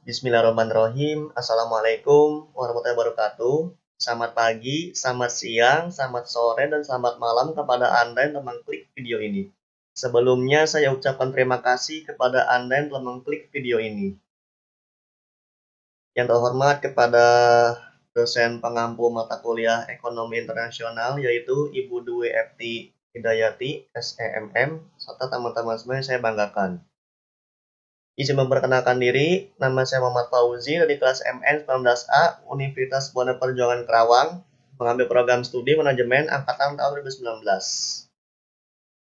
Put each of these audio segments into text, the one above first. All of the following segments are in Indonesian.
Bismillahirrahmanirrahim. Assalamualaikum warahmatullahi wabarakatuh. Selamat pagi, selamat siang, selamat sore, dan selamat malam kepada Anda yang telah mengklik video ini. Sebelumnya saya ucapkan terima kasih kepada Anda yang telah mengklik video ini. Yang terhormat kepada dosen pengampu mata kuliah Ekonomi Internasional yaitu Ibu Dwi Epti Hidayati, SEMM, serta teman-teman semua yang saya banggakan. Izin memperkenalkan diri, nama saya Muhammad Fauzi dari kelas MN 19A Universitas Buana Perjuangan Kerawang, mengambil program studi manajemen angkatan tahun 2019.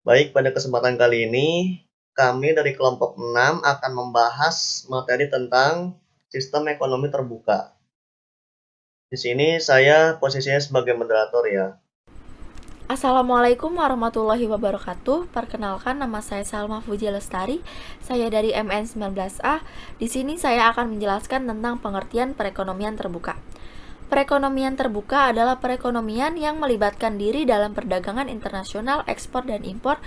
Baik, pada kesempatan kali ini, kami dari kelompok 6 akan membahas materi tentang sistem ekonomi terbuka. Di sini saya posisinya sebagai moderator ya. Assalamualaikum warahmatullahi wabarakatuh. Perkenalkan, nama saya Salma Fuji Lestari. Saya dari MN 19A. Di sini saya akan menjelaskan tentang pengertian perekonomian terbuka. Perekonomian terbuka adalah perekonomian yang melibatkan diri dalam perdagangan internasional, ekspor dan impor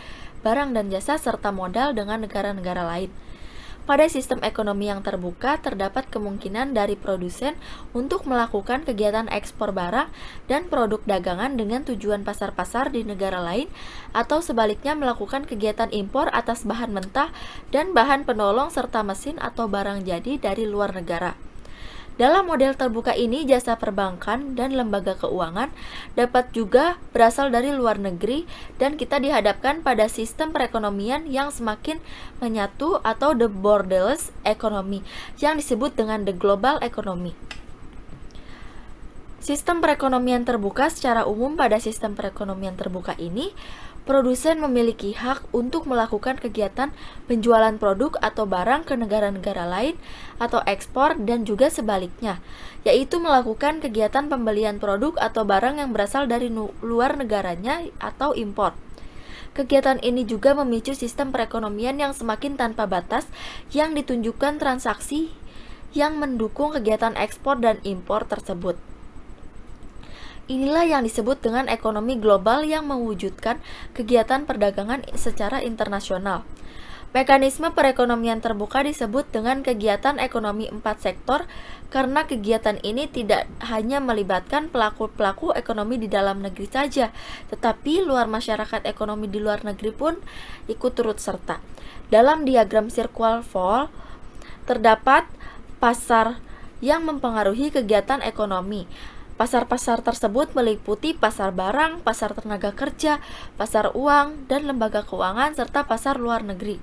barang dan jasa serta modal dengan negara-negara lain. Pada sistem ekonomi yang terbuka, terdapat kemungkinan dari produsen untuk melakukan kegiatan ekspor barang dan produk dagangan dengan tujuan pasar-pasar di negara lain, atau sebaliknya melakukan kegiatan impor atas bahan mentah dan bahan penolong serta mesin atau barang jadi dari luar negara. Dalam model terbuka ini, jasa perbankan dan lembaga keuangan dapat juga berasal dari luar negeri, dan kita dihadapkan pada sistem perekonomian yang semakin menyatu atau the borderless economy, yang disebut dengan the global economy. Sistem perekonomian terbuka secara umum, pada sistem perekonomian terbuka ini, produsen memiliki hak untuk melakukan kegiatan penjualan produk atau barang ke negara-negara lain atau ekspor, dan juga sebaliknya, yaitu melakukan kegiatan pembelian produk atau barang yang berasal dari luar negaranya atau impor. Kegiatan ini juga memicu sistem perekonomian yang semakin tanpa batas, yang ditunjukkan transaksi yang mendukung kegiatan ekspor dan impor tersebut. Inilah yang disebut dengan ekonomi global yang mewujudkan kegiatan perdagangan secara internasional. Mekanisme perekonomian terbuka disebut dengan kegiatan ekonomi 4 sektor karena kegiatan ini tidak hanya melibatkan pelaku-pelaku ekonomi di dalam negeri saja, tetapi luar masyarakat ekonomi di luar negeri pun ikut turut serta. Dalam diagram circular flow terdapat pasar yang mempengaruhi kegiatan ekonomi. Pasar-pasar tersebut meliputi pasar barang, pasar tenaga kerja, pasar uang, dan lembaga keuangan, serta pasar luar negeri.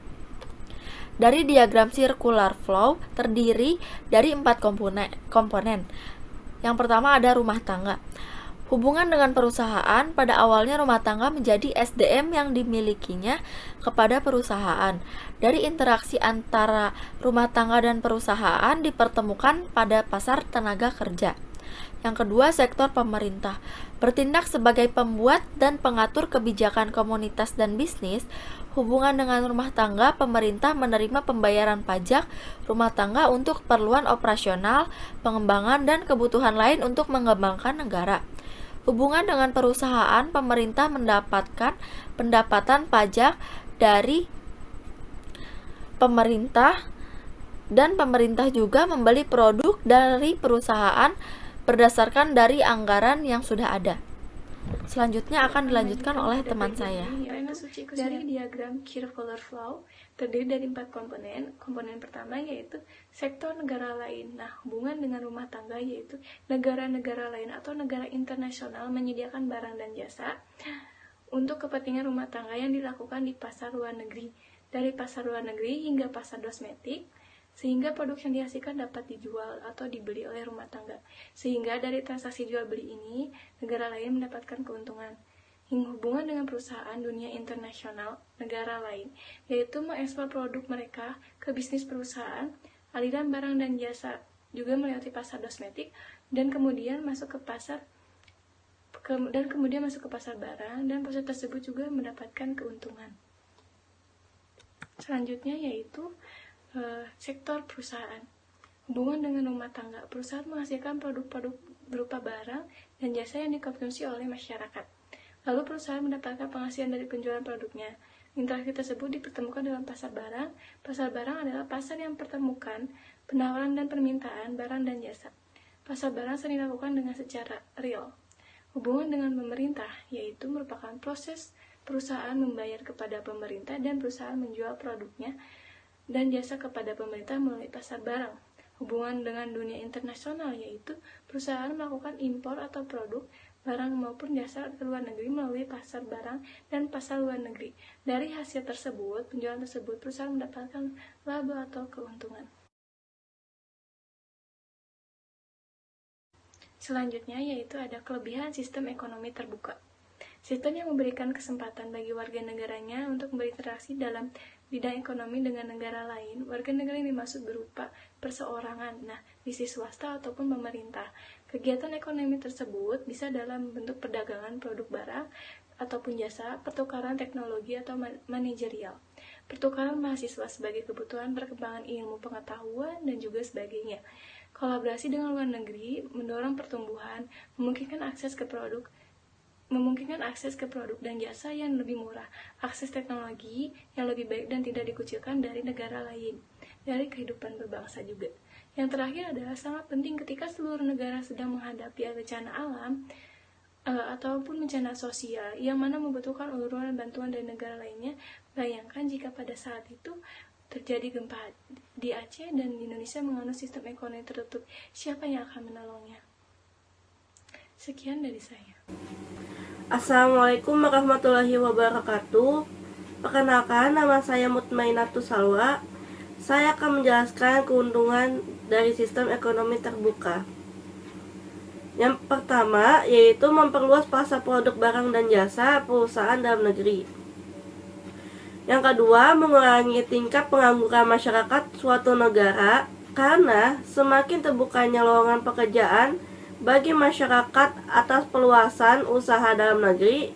Dari diagram circular flow terdiri dari 4 komponen. Yang pertama ada rumah tangga. Hubungan dengan perusahaan, pada awalnya rumah tangga menjadi SDM yang dimilikinya kepada perusahaan. Dari interaksi antara rumah tangga dan perusahaan dipertemukan pada pasar tenaga kerja. Yang kedua, sektor pemerintah bertindak sebagai pembuat dan pengatur kebijakan komunitas dan bisnis. Hubungan dengan rumah tangga, pemerintah menerima pembayaran pajak rumah tangga untuk keperluan operasional, pengembangan, dan kebutuhan lain untuk mengembangkan negara. Hubungan dengan perusahaan, pemerintah mendapatkan pendapatan pajak dari pemerintah, dan pemerintah juga membeli produk dari perusahaan berdasarkan dari anggaran yang sudah ada. Selanjutnya akan dilanjutkan oleh teman saya. Dari diagram circular flow terdiri dari 4 komponen. Komponen pertama yaitu sektor negara lain. Nah, hubungan dengan rumah tangga yaitu negara-negara lain atau negara internasional menyediakan barang dan jasa untuk kepentingan rumah tangga yang dilakukan di pasar luar negeri. Dari pasar luar negeri hingga pasar domestik, sehingga produk yang dihasilkan dapat dijual atau dibeli oleh rumah tangga. Sehingga dari transaksi jual beli ini, negara lain mendapatkan keuntungan. Hingga hubungan dengan perusahaan dunia internasional negara lain, yaitu mengekspor produk mereka ke bisnis perusahaan, aliran barang dan jasa juga melewati pasar domestik, dan kemudian masuk ke pasar barang, dan proses tersebut juga mendapatkan keuntungan. Selanjutnya yaitu sektor perusahaan. Hubungan dengan rumah tangga. Perusahaan menghasilkan produk-produk berupa barang dan jasa yang dikonsumsi oleh masyarakat. Lalu perusahaan mendapatkan penghasilan dari penjualan produknya. Interaksi tersebut dipertemukan dalam pasar barang. Pasar barang adalah pasar yang mempertemukan penawaran dan permintaan barang dan jasa. Pasar barang sering dilakukan dengan secara real. Hubungan dengan pemerintah, yaitu merupakan proses perusahaan membayar kepada pemerintah dan perusahaan menjual produknya dan jasa kepada pemerintah melalui pasar barang. Hubungan dengan dunia internasional, yaitu perusahaan melakukan impor atau produk, barang maupun jasa ke luar negeri melalui pasar barang dan pasar luar negeri. Dari hasil tersebut, penjualan tersebut, perusahaan mendapatkan laba atau keuntungan. Selanjutnya yaitu ada kelebihan sistem ekonomi terbuka. Sistem yang memberikan kesempatan bagi warga negaranya untuk berinteraksi dalam bidang ekonomi dengan negara lain. Warga negara yang dimaksud berupa perseorangan, bisnis swasta ataupun pemerintah. Kegiatan ekonomi tersebut bisa dalam bentuk perdagangan produk barang ataupun jasa, pertukaran teknologi atau manajerial, pertukaran mahasiswa sebagai kebutuhan perkembangan ilmu pengetahuan, dan juga sebagainya. Kolaborasi dengan luar negeri mendorong pertumbuhan, memungkinkan akses ke produk dan jasa yang lebih murah, akses teknologi yang lebih baik dan tidak dikucilkan dari negara lain, dari kehidupan berbangsa juga. Yang terakhir adalah sangat penting ketika seluruh negara sedang menghadapi bencana alam ataupun bencana sosial yang mana membutuhkan uluran bantuan dari negara lainnya. Bayangkan jika pada saat itu terjadi gempa di Aceh dan Indonesia menganut sistem ekonomi tertutup, siapa yang akan menolongnya? Sekian dari saya. Assalamualaikum warahmatullahi wabarakatuh. Perkenalkan, nama saya Mutmainatus Salwa. Saya akan menjelaskan keuntungan dari sistem ekonomi terbuka. Yang pertama yaitu memperluas pasar produk barang dan jasa perusahaan dalam negeri. Yang kedua, mengurangi tingkat pengangguran masyarakat suatu negara karena semakin terbukanya lowongan pekerjaan bagi masyarakat atas peluasan usaha dalam negeri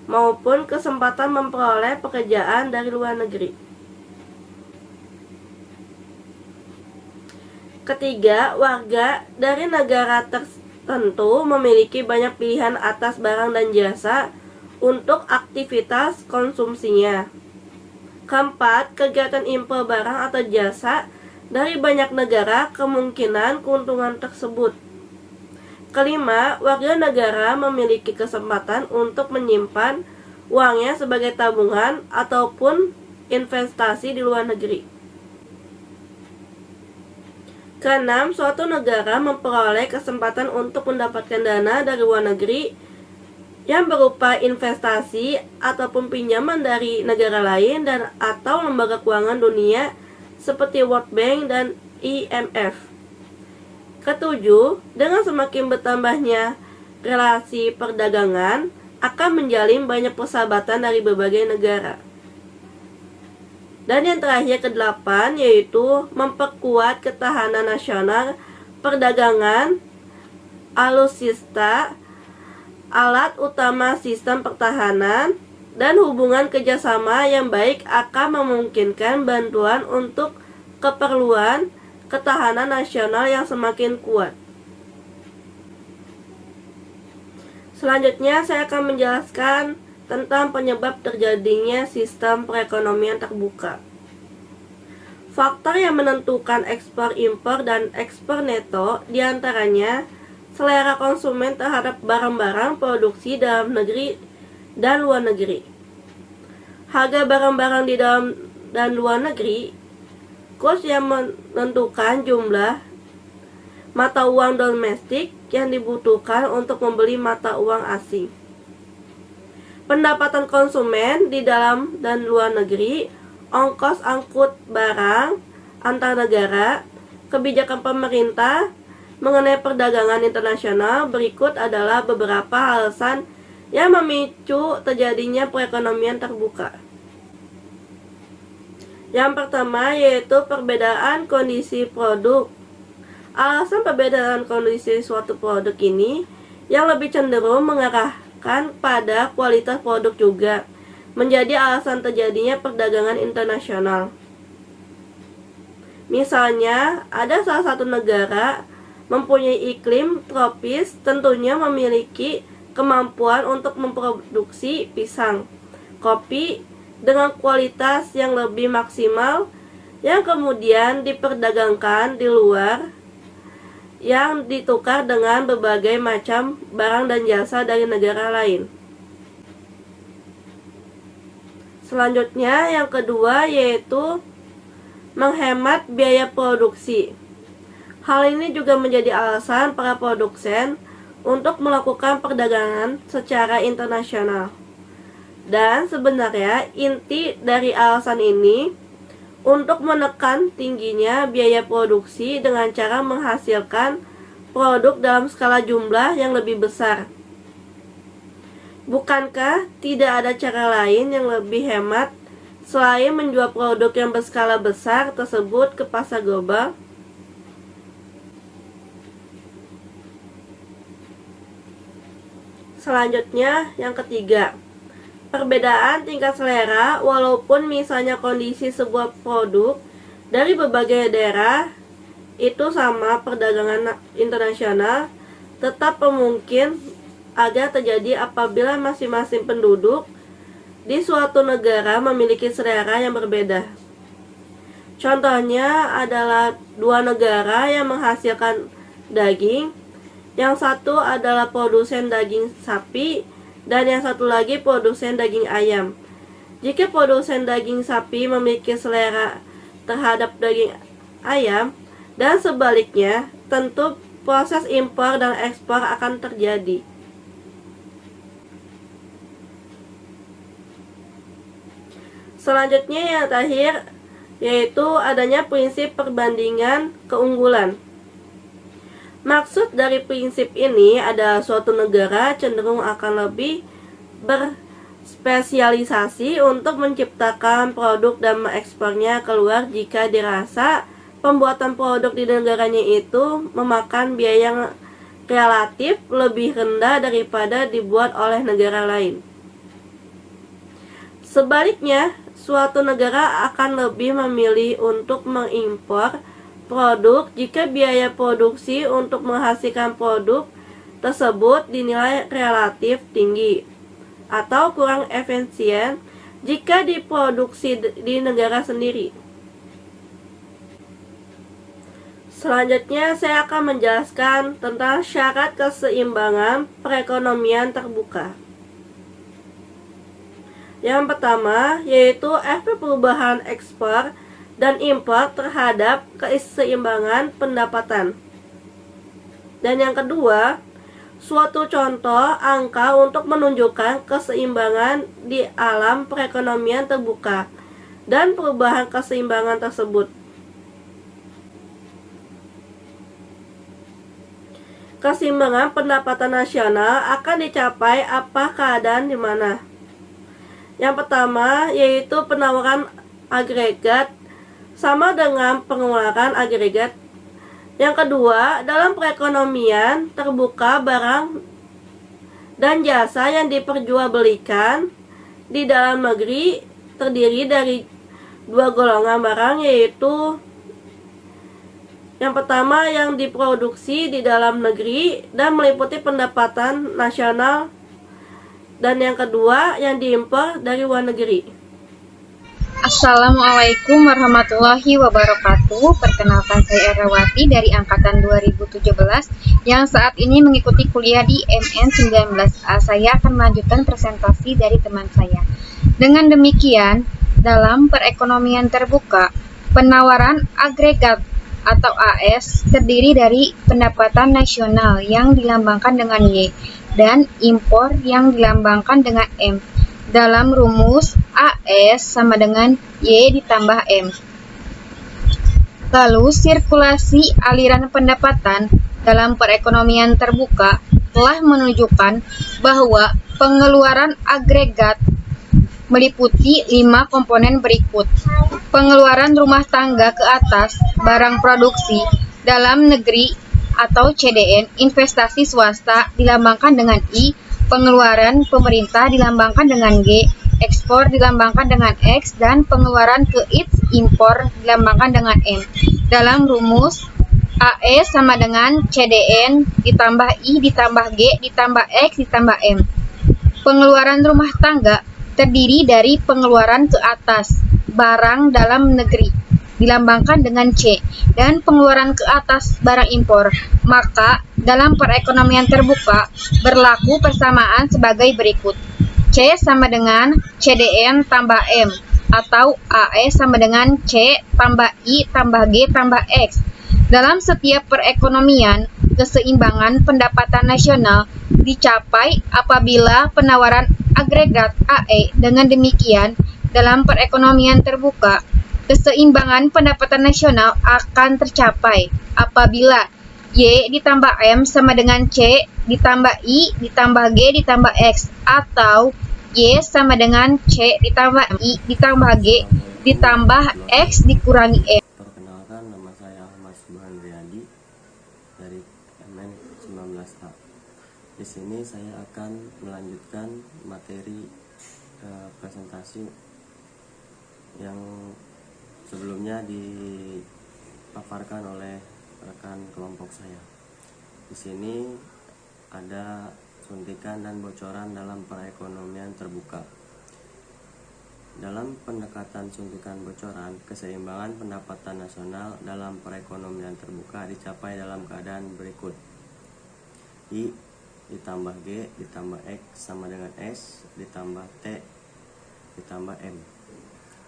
maupun kesempatan memperoleh pekerjaan dari luar negeri. Ketiga, warga dari negara tertentu memiliki banyak pilihan atas barang dan jasa untuk aktivitas konsumsinya. Keempat, kegiatan impor barang atau jasa dari banyak negara kemungkinan keuntungan tersebut. Kelima, warga negara memiliki kesempatan untuk menyimpan uangnya sebagai tabungan ataupun investasi di luar negeri. Keenam, suatu negara memperoleh kesempatan untuk mendapatkan dana dari luar negeri yang berupa investasi ataupun pinjaman dari negara lain dan atau lembaga keuangan dunia seperti World Bank dan IMF. Ketujuh, dengan semakin bertambahnya relasi perdagangan akan menjalin banyak persahabatan dari berbagai negara. Dan yang terakhir kedelapan yaitu memperkuat ketahanan nasional perdagangan alutsista, alat utama sistem pertahanan, dan hubungan kerjasama yang baik akan memungkinkan bantuan untuk keperluan ketahanan nasional yang semakin kuat. Selanjutnya saya akan menjelaskan tentang penyebab terjadinya sistem perekonomian terbuka. Faktor yang menentukan ekspor impor dan ekspor neto diantaranya selera konsumen terhadap barang-barang produksi dalam negeri dan luar negeri, harga barang-barang di dalam dan luar negeri, kurs yang menentukan jumlah mata uang domestik yang dibutuhkan untuk membeli mata uang asing, pendapatan konsumen di dalam dan luar negeri, ongkos angkut barang antar negara, kebijakan pemerintah mengenai perdagangan internasional. Berikut adalah beberapa alasan yang memicu terjadinya perekonomian terbuka. Yang pertama yaitu perbedaan kondisi produk. Alasan perbedaan kondisi suatu produk ini yang lebih cenderung mengarahkan pada kualitas produk juga menjadi alasan terjadinya perdagangan internasional. Misalnya, ada salah satu negara mempunyai iklim tropis, tentunya memiliki kemampuan untuk memproduksi pisang, kopi, dengan kualitas yang lebih maksimal yang kemudian diperdagangkan di luar yang ditukar dengan berbagai macam barang dan jasa dari negara lain. Selanjutnya yang kedua yaitu menghemat biaya produksi. Hal ini juga menjadi alasan para produsen untuk melakukan perdagangan secara internasional. Dan sebenarnya inti dari alasan ini untuk menekan tingginya biaya produksi dengan cara menghasilkan produk dalam skala jumlah yang lebih besar. Bukankah tidak ada cara lain yang lebih hemat selain menjual produk yang berskala besar tersebut ke pasar global? Selanjutnya, yang ketiga, perbedaan tingkat selera. Walaupun misalnya kondisi sebuah produk dari berbagai daerah itu sama, perdagangan internasional tetap mungkin agar terjadi apabila masing-masing penduduk di suatu negara memiliki selera yang berbeda. Contohnya adalah dua negara yang menghasilkan daging, yang satu adalah produsen daging sapi dan yang satu lagi produsen daging ayam. Jika produsen daging sapi memiliki selera terhadap daging ayam dan sebaliknya, tentu proses impor dan ekspor akan terjadi. Selanjutnya yang terakhir yaitu adanya prinsip perbandingan keunggulan. Maksud dari prinsip ini adalah suatu negara cenderung akan lebih berspesialisasi untuk menciptakan produk dan mengekspornya keluar jika dirasa pembuatan produk di negaranya itu memakan biaya yang relatif lebih rendah daripada dibuat oleh negara lain. Sebaliknya, suatu negara akan lebih memilih untuk mengimpor produk jika biaya produksi untuk menghasilkan produk tersebut dinilai relatif tinggi atau kurang efisien jika diproduksi di negara sendiri. Selanjutnya saya akan menjelaskan tentang syarat keseimbangan perekonomian terbuka. Yang pertama yaitu efek perubahan ekspor dan impor terhadap keseimbangan pendapatan. Dan yang kedua, suatu contoh angka untuk menunjukkan keseimbangan di alam perekonomian terbuka dan perubahan keseimbangan tersebut. Keseimbangan pendapatan nasional akan dicapai apa keadaan di mana? Yang pertama yaitu penawaran agregat sama dengan pengeluaran agregat. Yang kedua, dalam perekonomian terbuka barang dan jasa yang diperjualbelikan di dalam negeri terdiri dari dua golongan barang, yaitu yang pertama yang diproduksi di dalam negeri dan meliputi pendapatan nasional, dan yang kedua yang diimpor dari luar negeri. Assalamualaikum warahmatullahi wabarakatuh. Perkenalkan, saya Erawati dari angkatan 2017 yang saat ini mengikuti kuliah di MN19A. Saya akan melanjutkan presentasi dari teman saya. Dengan demikian, dalam perekonomian terbuka, penawaran agregat atau AS terdiri dari pendapatan nasional yang dilambangkan dengan Y dan impor yang dilambangkan dengan M. Dalam rumus, AS sama dengan Y ditambah M. Lalu, sirkulasi aliran pendapatan dalam perekonomian terbuka telah menunjukkan bahwa pengeluaran agregat meliputi 5 komponen berikut. Pengeluaran rumah tangga ke atas, barang produksi, dalam negeri atau CDN, investasi swasta dilambangkan dengan I, pengeluaran pemerintah dilambangkan dengan G, ekspor dilambangkan dengan X, dan pengeluaran ke its impor dilambangkan dengan M. Dalam rumus, AE sama dengan CDN ditambah I ditambah G ditambah X ditambah M. Pengeluaran rumah tangga terdiri dari pengeluaran ke atas, barang dalam negeri, dilambangkan dengan C, dan pengeluaran ke atas, barang impor. Maka, dalam perekonomian terbuka, berlaku persamaan sebagai berikut. C sama dengan CDN tambah M, atau AE sama dengan C tambah I tambah G tambah X. Dalam setiap perekonomian, keseimbangan pendapatan nasional dicapai apabila penawaran agregat AE. Dengan demikian, dalam perekonomian terbuka, keseimbangan pendapatan nasional akan tercapai apabila Y ditambah M sama dengan C ditambah I ditambah G ditambah X, atau Y sama dengan C ditambah I ditambah G ditambah X dikurangi M. Perkenalkan, nama saya Ahmad Subhan Riyadi dari MN 19A. Di sini saya akan melanjutkan materi presentasi yang sebelumnya dipaparkan oleh rekan kelompok saya. Di sini ada suntikan dan bocoran dalam perekonomian terbuka. Dalam pendekatan suntikan bocoran, keseimbangan pendapatan nasional dalam perekonomian terbuka dicapai dalam keadaan berikut. I ditambah G ditambah X sama dengan S ditambah T ditambah M.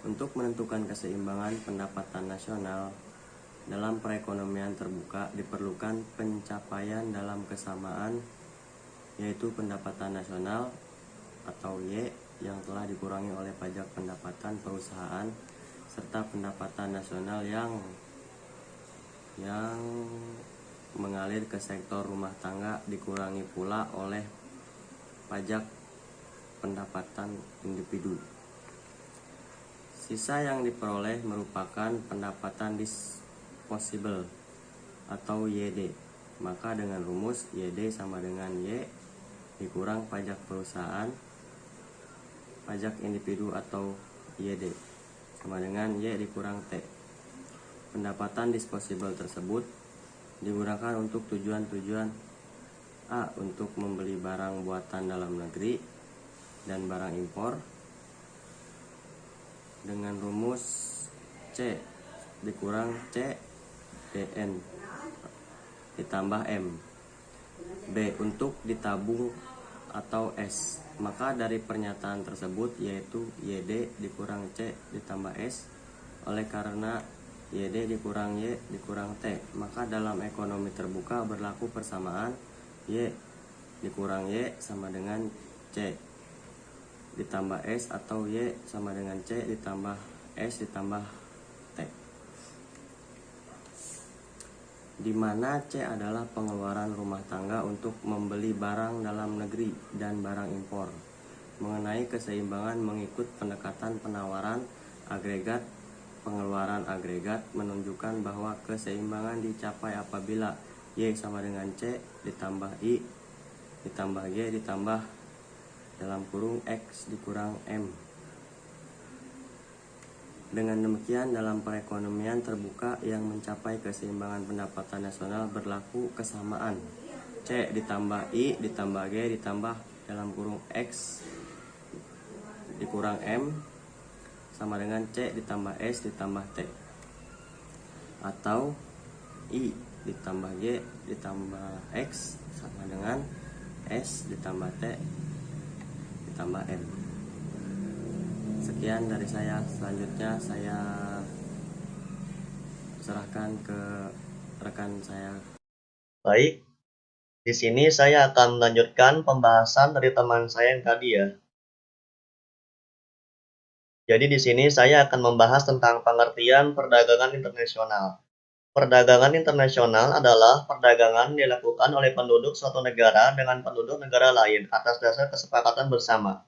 Untuk menentukan keseimbangan pendapatan nasional dalam perekonomian terbuka diperlukan pencapaian dalam kesamaan, yaitu pendapatan nasional atau Y yang telah dikurangi oleh pajak pendapatan perusahaan serta pendapatan nasional yang mengalir ke sektor rumah tangga dikurangi pula oleh pajak pendapatan individu. Sisa yang diperoleh merupakan pendapatan disposable atau YD. Maka dengan rumus YD sama dengan Y dikurang pajak perusahaan, pajak individu atau YD sama dengan Y dikurang T. Pendapatan disposable tersebut digunakan untuk tujuan-tujuan A. Untuk membeli barang buatan dalam negeri dan barang impor dengan rumus C dikurang C DN ditambah M. B. Untuk ditabung atau S. Maka dari pernyataan tersebut yaitu YD dikurang C ditambah S, oleh karena YD dikurang Y dikurang T, maka dalam ekonomi terbuka berlaku persamaan Y dikurang Y sama dengan C ditambah S, atau Y sama dengan C ditambah S ditambah T, di mana C adalah pengeluaran rumah tangga untuk membeli barang dalam negeri dan barang impor. Mengenai keseimbangan mengikut pendekatan penawaran agregat, pengeluaran agregat menunjukkan bahwa keseimbangan dicapai apabila Y sama dengan C ditambah I ditambah G ditambah dalam kurung X dikurang M. Dengan demikian, dalam perekonomian terbuka yang mencapai keseimbangan pendapatan nasional berlaku kesamaan C ditambah I ditambah G ditambah dalam kurung X dikurang M sama dengan C ditambah S ditambah T, atau I ditambah G ditambah X sama dengan S ditambah T ditambah M. Sekian dari saya. Selanjutnya saya serahkan ke rekan saya. Baik, di sini saya akan melanjutkan pembahasan dari teman saya yang tadi ya. Jadi di sini saya akan membahas tentang pengertian perdagangan internasional. Perdagangan internasional adalah perdagangan yang dilakukan oleh penduduk suatu negara dengan penduduk negara lain atas dasar kesepakatan bersama.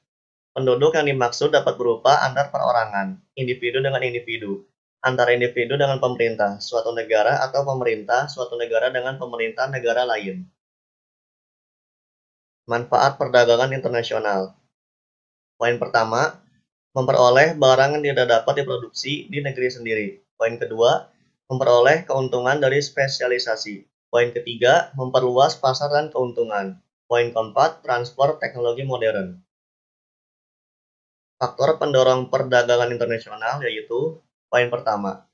Penduduk yang dimaksud dapat berupa antar perorangan, individu dengan individu, antara individu dengan pemerintah suatu negara atau pemerintah suatu negara dengan pemerintah negara lain. Manfaat perdagangan internasional. Poin pertama, memperoleh barang yang tidak dapat diproduksi di negeri sendiri. Poin kedua, memperoleh keuntungan dari spesialisasi. Poin ketiga, memperluas pasar dan keuntungan. Poin keempat, transfer teknologi modern. Faktor pendorong perdagangan internasional yaitu poin pertama,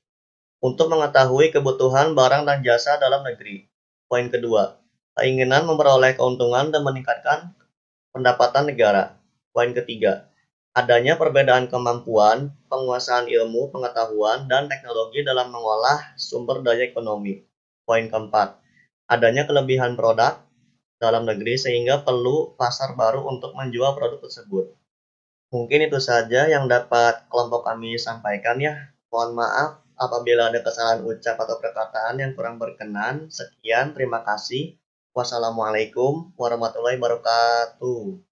untuk mengetahui kebutuhan barang dan jasa dalam negeri. Poin kedua, keinginan memperoleh keuntungan dan meningkatkan pendapatan negara. Poin ketiga, adanya perbedaan kemampuan, penguasaan ilmu, pengetahuan, dan teknologi dalam mengolah sumber daya ekonomi. Poin keempat, adanya kelebihan produk dalam negeri sehingga perlu pasar baru untuk menjual produk tersebut. Mungkin itu saja yang dapat kelompok kami sampaikan ya. Mohon maaf apabila ada kesalahan ucap atau perkataan yang kurang berkenan. Sekian, terima kasih. Wassalamualaikum warahmatullahi wabarakatuh.